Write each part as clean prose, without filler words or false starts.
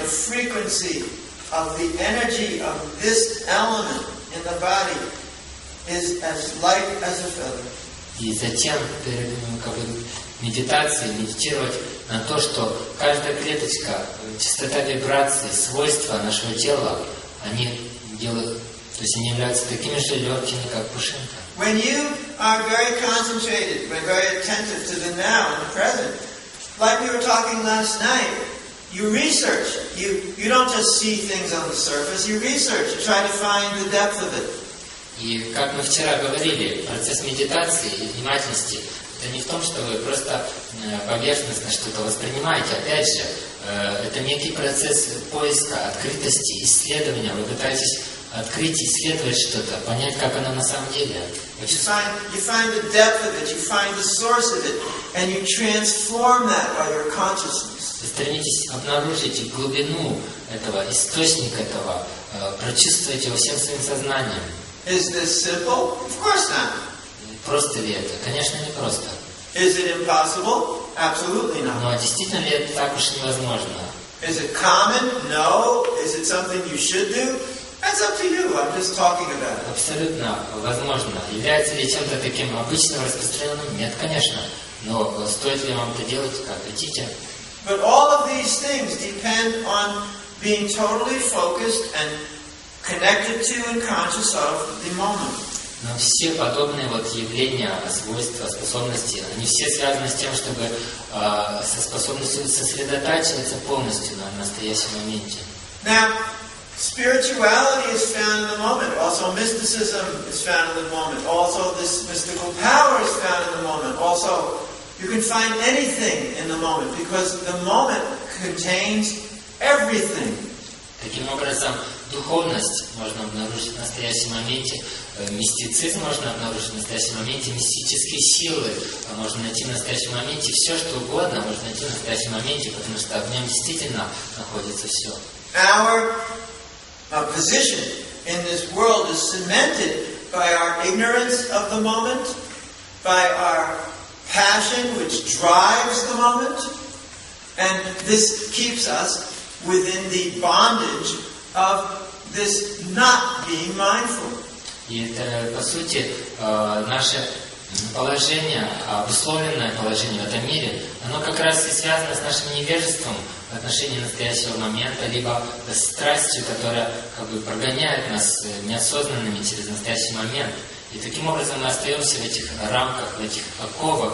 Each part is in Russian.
the frequency of the energy of this element in the body is as light as a feather. И затем перед медитацией медитировать на то, что каждая клеточка, частота вибраций, свойства нашего тела, они делают, то есть они являются такими же легкими, как пушинка. When you are very concentrated, very attentive to the now and the present, like we were talking last night, you research. You don't just see things on the surface, you research, you try to find the depth of it. И как мы вчера говорили, процесс медитации и внимательности – это не в том, что вы просто поверхностно что-то воспринимаете. Опять же, это некий процесс поиска, открытости, исследования. Вы пытаетесь открыть, исследовать что-то, понять, как оно на самом деле. You find the depth of it, you find the source of it, and you transform that by your consciousness. Вы стремитесь обнаружить глубину этого, источник этого, прочувствовать его всем своим сознанием. Is this simple? Of course not. Просто ли это? Конечно, не просто. Is it impossible? Absolutely not. Но действительно ли это так уж невозможно? Is it common? No. Is it something you should do? That's up to you. I'm just talking about it. Абсолютно возможно. Является ли чем-то таким обычным, распространенным? Нет, конечно. Но стоит ли вам это делать, как хотите? But all of these things depend on being totally focused and connected to and conscious of the moment. Но все подобные явления, свойства, способности, они все связаны с тем, чтобы со способностью сосредотачиваться полностью на настоящем моменте. Now, spirituality is found in the moment. Also, mysticism is found in the moment. Also, this mystical power is found in the moment. Also, you can find anything in the moment because the moment contains everything. Таким образом, духовность можно обнаружить в настоящем моменте, мистицизм можно обнаружить в настоящем моменте, мистические силы можно найти в настоящем моменте, все что угодно можно найти в настоящем моменте, потому что в нем действительно находится все. Our position in this world is cemented by our ignorance of the moment, by our passion which drives the moment, and this keeps us within the bondage of this not being mindful. И это, по сути, наше положение, обусловленное положение в этом мире, оно как раз и связано с нашим невежеством в отношении настоящего момента, либо с страстью, которая прогоняет нас неосознанными через настоящий момент. И таким образом мы остаемся в этих рамках, в этих оковах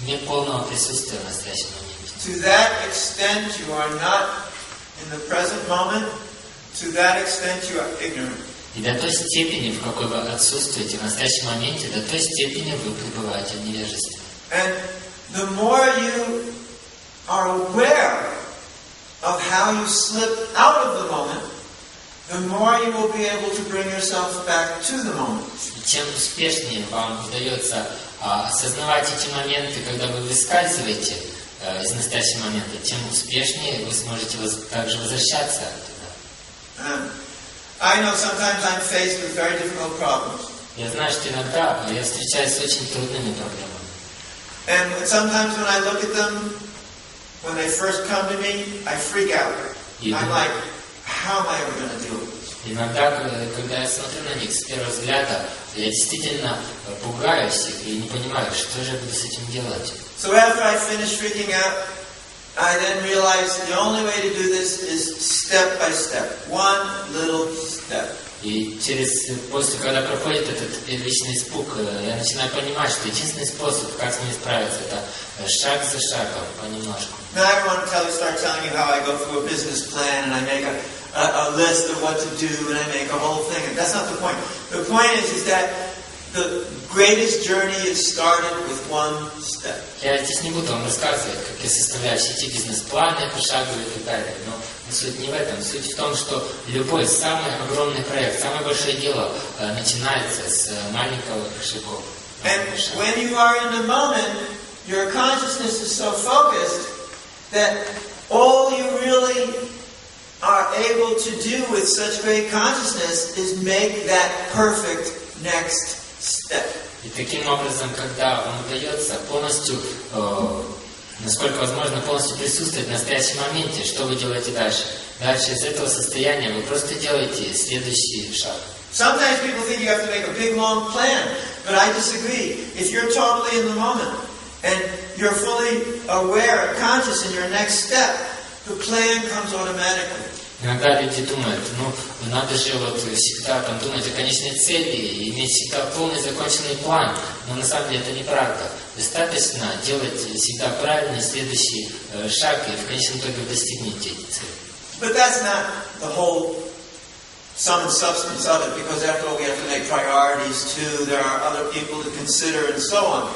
неполного присутствия в настоящем моменте. To that extent you are not in the present moment, to that extent you are ignorant. И до той степени, в какой вы отсутствуете в настоящем моменте, до той степени вы пребываете в невежестве. And the more you are aware of how you slip out of the moment, the more you will be able to bring yourself back to the moment. И чем успешнее вам удается осознавать эти моменты, когда вы выскальзываете из настоящего момента, тем успешнее вы сможете также возвращаться туда. I know sometimes I'm faced with very difficult problems. Я знаю, что иногда я встречаюсь с очень трудными проблемами. And sometimes when I look at them, when they first come to me, I freak out. I'm like, how am I ever going to deal with this? Иногда, когда я смотрю на них с первого взгляда, я действительно пугаюсь их и не понимаю, что же я буду с этим делать. So after I finish freaking out, I then realize the only way to do this is step by step, one little step. И когда проходит этот первичный испуг, я начинаю понимать, что единственный способ, как с ним справиться, это шаг за шагом, понемножку. Now I don't want to start telling you how I go through a business plan and I make a list of what to do and I make a whole thing. And that's not the point. The point is that the greatest journey is started with one step. Я здесь не буду вам рассказывать, как я составляю все эти бизнес-планы, пошаговые и так далее, но суть не в этом. Суть в том, что любой самый огромный проект, самое большое дело начинается с маленького шагов. And when you are in the moment, your consciousness is so focused that all you really are able to do with such great consciousness is make that perfect next step. И таким образом, когда вам удается полностью насколько возможно полностью присутствовать в настоящем моменте. Что вы делаете дальше? Дальше из этого состояния вы просто делаете следующий шаг. Sometimes people think you have to make a big long plan, but I disagree. If you're totally in the moment and you're fully aware and conscious in your next step, the plan comes automatically. Иногда люди думают, надо же вот всегда там думать о конечной цели и иметь всегда полный законченный план. Но на самом деле это неправда. Достаточно делать всегда правильный следующий шаг, и в конечном итоге вы достигнете эти цели. But that's not the whole sum and substance of it, because after all we have to make priorities too. There are other people to consider and so on.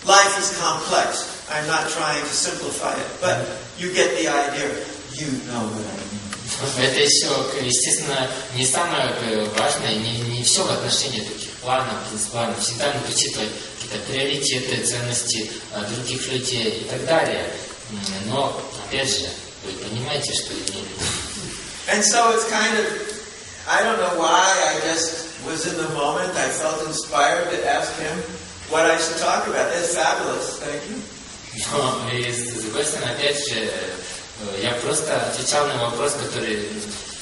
Life is complex. I'm not trying to simplify it, but you get the idea. You know what I mean. Это еще, естественно, не самое важное, не все в отношении таких планов, бизнес-планов. Всегда надо учитывать какие-то приоритеты, ценности других людей и так далее. Но, опять же, вы понимаете, что имею в виду. And so it's kind of, I don't know why, I just was in the moment, I felt inspired to ask him what I should talk about. It's fabulous, thank you. Но, и с другой стороны, опять же, я просто отвечал на вопрос, который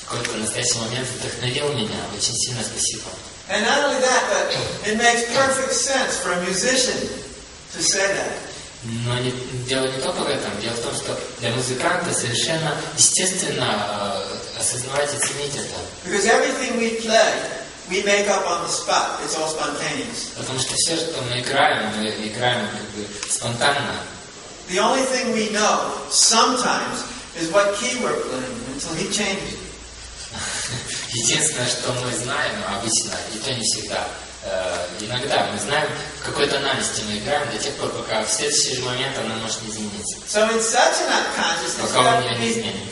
в какой-то настоящий момент вдохновил меня. Очень сильно спасибо. And not only that, but it makes perfect sense for a musician to say that. Но дело не только в этом. Дело в том, что для музыканта совершенно естественно осознавать и ценить это. Because everything we play, we make up on the spot. It's all spontaneous. Потому что все, что мы играем как бы спонтанно. The only thing we know sometimes is what key we're playing until he changes it. Единственное, что мы знаем обычно, и то не всегда, иногда мы знаем, в какой тональности мы играем до тех пор, пока в следующий же момент она может не измениться. So in such an unconsciousness, пока он ее не изменит.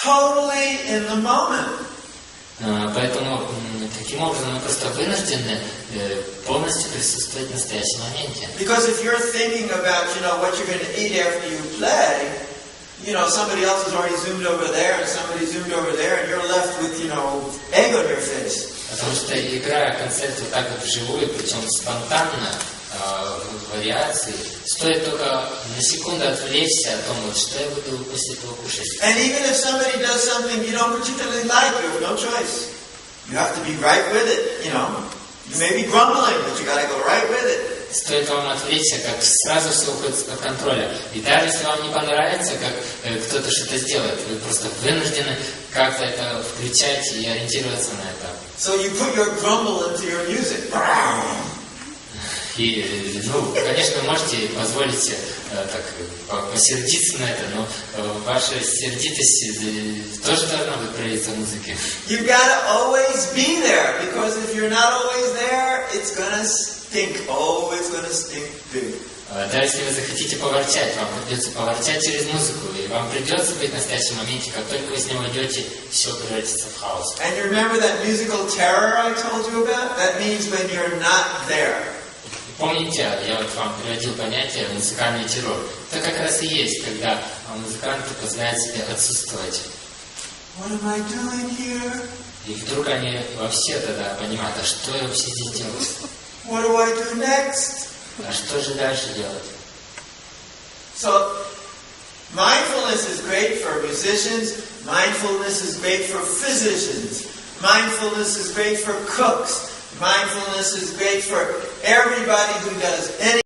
Totally in the moment. Поэтому таким образом мы просто вынуждены полностью присутствовать в настоящем моменте. Because if you're thinking about, what you're going to eat after you play, somebody else has already zoomed over there and somebody zoomed over there, and you're left with, egg on your face. Потому что играя концерт вот так вот вживую, причем спонтанно, в вариации, стоит только на секунду отвлечься о том, вот что я буду после этого кушать. And even if somebody does something you don't particularly like, you have no choice. You have to be right with it, You may be grumbling, but you got to go right with it. Стоит вам отвлечься, как сразу все уходит из-под контроля. И даже если вам не понравится, как кто-то что-то сделает, вы просто вынуждены как-то это включать и ориентироваться на это. So you put your grumble into your music. И, конечно, вы можете позволить себе так посердиться на это, но ваша сердитость тоже должна быть проявиться в музыке. You gotta always be there, because if you're not always there, it's gonna stink. Oh, it's gonna stink big. Да, если вы захотите поворчать, вам придется поворчать через музыку, и вам придется быть в настоящем моменте, как только вы с него идете, все превратится в хаос. And you remember that musical terror I told you about? That means when you're not there. Помните, я вот вам приводил понятие музыкальный террор. Это как раз и есть, когда музыканты позволяют себе отсутствовать. What am I doing here? И вдруг они вообще тогда понимают, а что я вообще здесь делаю? What do I do next? А что же дальше делать? So, mindfulness is great for musicians. Mindfulness is great for physicians. Mindfulness is great for cooks. Mindfulness is great for everybody who does anything.